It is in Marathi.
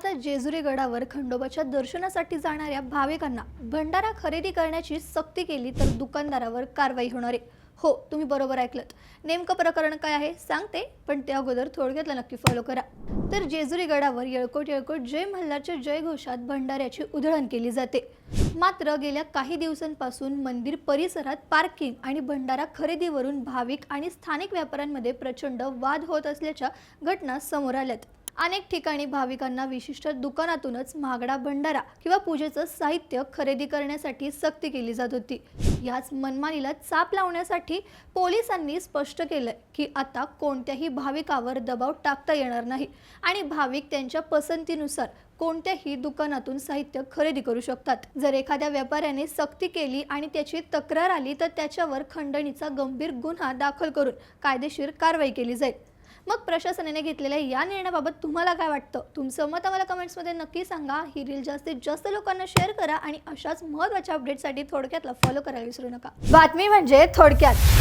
आता जेजुरी गडावर खंडोबाच्या दर्शनासाठी जाणाऱ्या भाविकांना भंडारा खरेदी करण्याची सक्ती केली तर दुकानदारावर कारवाई होणार आहे। हो, तुम्ही बरोबर ऐकलत। नेमकं प्रकरण काय आहे सांगते, पण त्या अगोदर थोडक्यातला नक्की फॉलो करा। तर जेजुरी गडावर येळकोट येळकोट जय मल्हारच्या जयघोषात भंडाऱ्याची उधळण केली जाते। मात्र गेल्या काही दिवसांपासून मंदिर परिसरात पार्किंग आणि भंडारा खरेदीवरून भाविक आणि स्थानिक व्यापाऱ्यांमध्ये प्रचंड वाद होत असल्याच्या घटना समोर आल्यात। अनेक ठिकाणी भाविकांना विशिष्ट दुकानातूनच महागडा भंडारा किंवा पूजेचं साहित्य खरेदी करण्यासाठी सक्ती केली जात होती। याच मनमानीला चाप लावण्यासाठी पोलिसांनी स्पष्ट केलंय की आता कोणत्याही भाविकावर दबाव टाकता येणार नाही आणि भाविक त्यांच्या पसंतीनुसार कोणत्याही दुकानातून साहित्य खरेदी करू शकतात। जर एखाद्या व्यापाऱ्याने सक्ती केली आणि त्याची तक्रार आली तर त्याच्यावर खंडणीचा गंभीर गुन्हा दाखल करून कायदेशीर कारवाई केली जाईल। मग प्रशासनाने घेतलेल्या या निर्णयाबाबत तुम्हाला काय वाटतं? तुमचं मत आम्हाला कमेंट्समध्ये नक्की सांगा। ही रील जास्तीत जास्त लोकांना शेअर करा आणि अशाच महत्त्वाच्या अपडेटसाठी थोडक्यातला फॉलो करायला विसरू नका। बातमी म्हणजे थोडक्यात।